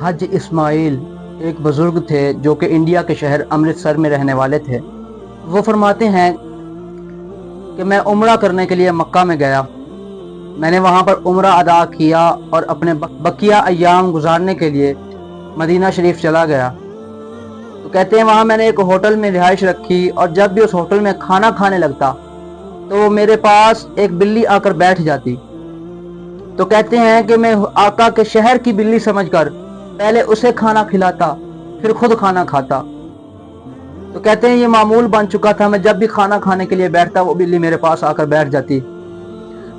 حج اسماعیل ایک بزرگ تھے جو کہ انڈیا کے شہر امرتسر میں رہنے والے تھے۔ وہ فرماتے ہیں کہ میں عمرہ کرنے کے لیے مکہ میں گیا، میں نے وہاں پر عمرہ ادا کیا اور اپنے بقیہ ایام گزارنے کے لیے مدینہ شریف چلا گیا۔ تو کہتے ہیں وہاں میں نے ایک ہوٹل میں رہائش رکھی، اور جب بھی اس ہوٹل میں کھانا کھانے لگتا تو میرے پاس ایک بلی آ کر بیٹھ جاتی۔ تو کہتے ہیں کہ میں آقا کے شہر کی بلی سمجھ کر پہلے اسے کھانا کھلاتا، پھر خود کھانا کھاتا۔ تو کہتے ہیں یہ معمول بن چکا تھا، میں جب بھی کھانا کھانے کے لیے بیٹھتا وہ بلی میرے پاس آ کر بیٹھ جاتی،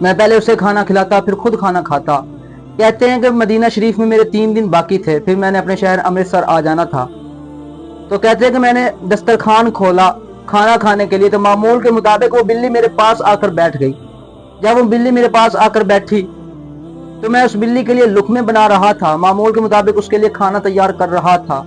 میں پہلے اسے کھانا کھلاتا پھر خود کھانا کھاتا۔ کہتے ہیں کہ مدینہ شریف میں میرے 3 دن باقی تھے، پھر میں نے اپنے شہر امرتسر آ جانا تھا۔ تو کہتے ہیں کہ میں نے دسترخوان کھولا کھانا کھانے کے لیے، تو معمول کے مطابق وہ بلی میرے پاس آ کر بیٹھ گئی۔ جب وہ بلی میرے پاس آ کر بیٹھی تو میں اس بلی کے لیے لقمے بنا رہا تھا، معمول کے مطابق اس کے لیے کھانا تیار کر رہا تھا،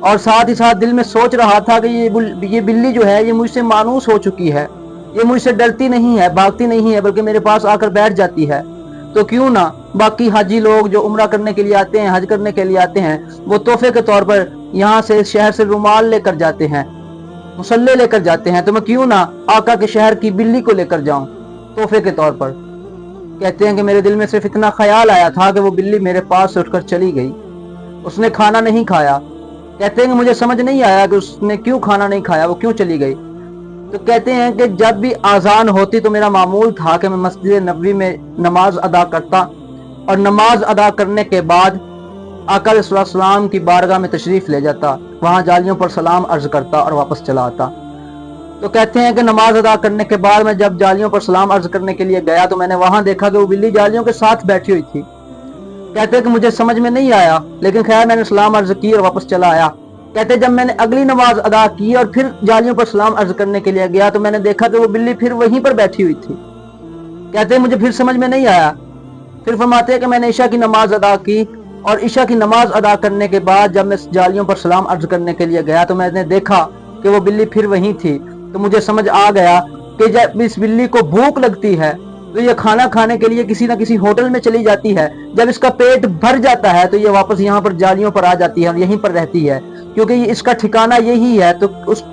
اور ساتھ ہی ساتھ دل میں سوچ رہا تھا کہ یہ بلی جو ہے یہ مجھ سے مانوس ہو چکی ہے، یہ مجھ سے ڈرتی نہیں ہے، بھاگتی نہیں ہے، بلکہ میرے پاس آ کر بیٹھ جاتی ہے۔ تو کیوں نہ باقی حاجی لوگ جو عمرہ کرنے کے لیے آتے ہیں، حج کرنے کے لیے آتے ہیں، وہ تحفے کے طور پر یہاں سے شہر سے رومال لے کر جاتے ہیں، مصلے لے کر جاتے ہیں، تو میں کیوں نہ آقا کے شہر کی بلی کو لے کر جاؤں تحفے کے طور پر۔ کہتے ہیں کہ میرے دل میں صرف اتنا خیال آیا تھا کہ وہ بلی میرے پاس سے اٹھ کر چلی گئی، اس نے کھانا نہیں کھایا۔ کہتے ہیں کہ مجھے سمجھ نہیں آیا کہ اس نے کیوں کھانا نہیں کھایا، وہ کیوں چلی گئی۔ تو کہتے ہیں کہ جب بھی آذان ہوتی تو میرا معمول تھا کہ میں مسجد نبوی میں نماز ادا کرتا، اور نماز ادا کرنے کے بعد آقا علیہ السلام کی بارگاہ میں تشریف لے جاتا، وہاں جالیوں پر سلام عرض کرتا اور واپس چلا آتا۔ تو کہتے ہیں کہ نماز ادا کرنے کے بعد میں جب جالیوں پر سلام عرض کرنے کے لیے گیا تو میں نے وہاں دیکھا کہ وہ بلی جالیوں کے ساتھ بیٹھی ہوئی تھی۔ کہتے ہیں کہ مجھے سمجھ میں نہیں آیا، لیکن خیر میں نے سلام عرض کی اور واپس چلا آیا۔ کہتے ہیں جب میں نے اگلی نماز ادا کی اور پھر جالیوں پر سلام عرض کرنے کے لیے گیا تو میں نے دیکھا کہ وہ بلی پھر وہیں پر بیٹھی ہوئی تھی۔ کہتے ہیں مجھے پھر سمجھ میں نہیں آیا۔ پھر فرماتے ہیں کہ میں نے عشاء کی نماز ادا کی، اور عشاء کی نماز ادا کرنے کے بعد جب میں جالیوں پر سلام عرض کرنے کے لیے گیا تو میں نے دیکھا کہ وہ بلی پھر وہیں تھی۔ تو مجھے سمجھ آ گیا کہ جب اس بلی کو بھوک لگتی ہے تو یہ کھانا کھانے کے لیے کسی نہ کسی ہوٹل میں چلی جاتی ہے، جب اس کا پیٹ بھر جاتا ہے تو یہ واپس یہاں پر جالیوں پر آ جاتی ہے اور یہیں پر رہتی ہے، کیونکہ اس کا ٹھکانہ یہی ہے۔ تو اس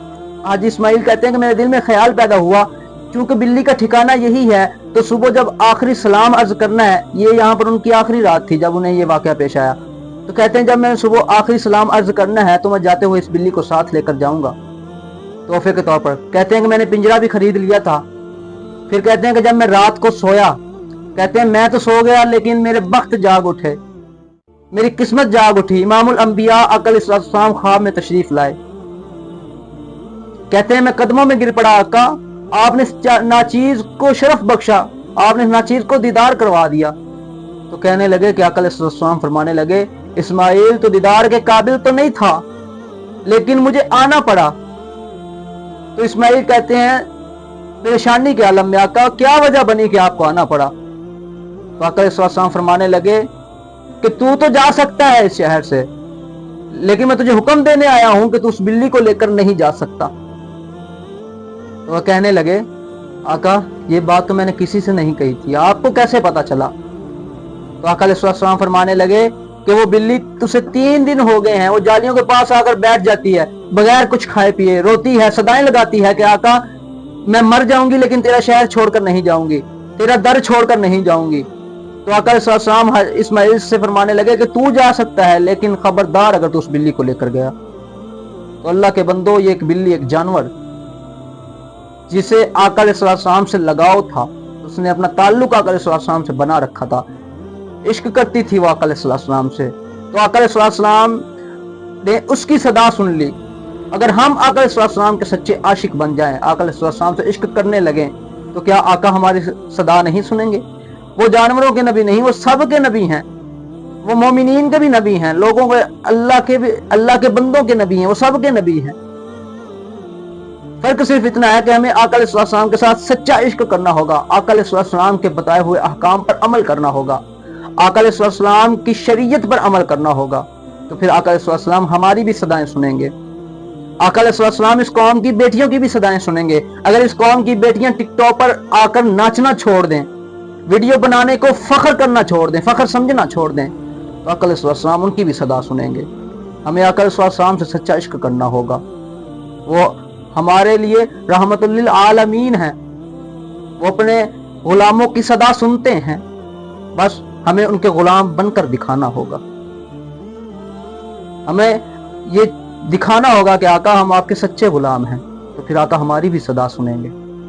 حاجی اسماعیل کہتے ہیں کہ میرے دل میں خیال پیدا ہوا، چونکہ بلی کا ٹھکانہ یہی ہے تو صبح جب آخری سلام عرض کرنا ہے، یہ یہاں پر ان کی آخری رات تھی جب انہیں یہ واقعہ پیش آیا۔ تو کہتے ہیں جب میں صبح آخری سلام عرض کرنا ہے تو میں جاتے ہوئے اس بلی کو ساتھ لے کر جاؤں گا تحفے کے طور پر۔ کہتے ہیں کہ میں نے پنجرا بھی خرید لیا تھا۔ پھر کہتے ہیں کہ جب میں رات کو سویا، کہتے ہیں میں تو سو گیا لیکن میرے بخت جاگ اٹھے، میری قسمت جاگ اٹھی۔ امام الانبیاء آقا علیہ السلام خواب میں تشریف لائے۔ کہتے ہیں میں قدموں میں گر پڑا، آقا آپ نے ناچیز کو شرف بخشا، آپ نے ناچیز کو دیدار کروا دیا۔ تو کہنے لگے کہ آقا علیہ السلام فرمانے لگے اسماعیل تو دیدار کے قابل تو نہیں تھا، لیکن مجھے آنا پڑا۔ تو اسماعیل کہتے ہیں پریشانی کے عالم میں آقا کیا وجہ بنی کہ آپ کو آنا پڑا؟ تو آقا علیہ السلام فرمانے لگے کہ تو جا سکتا ہے اس شہر سے، لیکن میں تجھے حکم دینے آیا ہوں کہ تو اس بلی کو لے کر نہیں جا سکتا۔ تو وہ کہنے لگے آقا یہ بات تو میں نے کسی سے نہیں کہی تھی، آپ کو کیسے پتا چلا؟ تو آقا علیہ السلام فرمانے لگے کہ وہ بلی تجھے 3 دن ہو گئے ہیں، وہ جالیوں کے پاس آ کر بیٹھ جاتی ہے بغیر کچھ کھائے پیے، روتی ہے، صدائیں لگاتی ہے کہ آقا میں مر جاؤں گی لیکن تیرا شہر چھوڑ کر نہیں جاؤں گی، تیرا در چھوڑ کر نہیں جاؤں گی۔ تو آقا علیہ السلام اسماعیل سے فرمانے لگے کہ تو جا سکتا ہے، لیکن خبردار اگر تو اس بلی کو لے کر گیا۔ تو اللہ کے بندو یہ ایک بلی، ایک جانور جسے آقا علیہ السلام سے لگاؤ تھا، اس نے اپنا تعلق آقا علیہ السلام سے بنا رکھا تھا، عشق کرتی تھی وہ آقا علیہ السلام سے۔ تو آقا علیہ السلام نے اس کی صدا سن لی۔ اگر ہم آقا علیہ السلام کے سچے عاشق بن جائیں، آقا علیہ السلام سے عشق کرنے لگیں، تو کیا آقا ہماری صدا نہیں سنیں گے؟ وہ جانوروں کے نبی نہیں، وہ سب کے نبی ہیں، وہ مومنین کے بھی نبی ہیں، لوگوں کے اللہ کے بندوں کے نبی ہیں، وہ سب کے نبی ہیں۔ فرق صرف اتنا ہے کہ ہمیں آقا علیہ السلام کے ساتھ سچا عشق کرنا ہوگا، آقا علیہ السلام کے بتائے ہوئے احکام پر عمل کرنا ہوگا، آقا علیہ السلام کی شریعت پر عمل کرنا ہوگا، تو پھر آقا علیہ السلام ہماری بھی صدائیں سنیں گے۔ آقا علیہ السلام اس قوم کی بیٹیوں کی بھی صدائیں سنیں گے۔ اگر اس قوم کی بیٹیاں ٹک ٹاک پر آ کر ناچنا چھوڑ دیں، ویڈیو بنانے کو فخر کرنا چھوڑ دیں، فخر سمجھنا چھوڑ دیں، تو آقا علیہ السلام ان کی بھی صدا سنیں گے۔ ہمیں آقا علیہ السلام سے سچا عشق کرنا ہوگا، وہ ہمارے لیے رحمت للعالمین ہیں، وہ اپنے غلاموں کی صدا سنتے ہیں، بس ہمیں ان کے غلام بن کر دکھانا ہوگا۔ ہمیں یہ دکھانا ہوگا کہ آقا ہم آپ کے سچے غلام ہیں، تو پھر آقا ہماری بھی صدا سنیں گے۔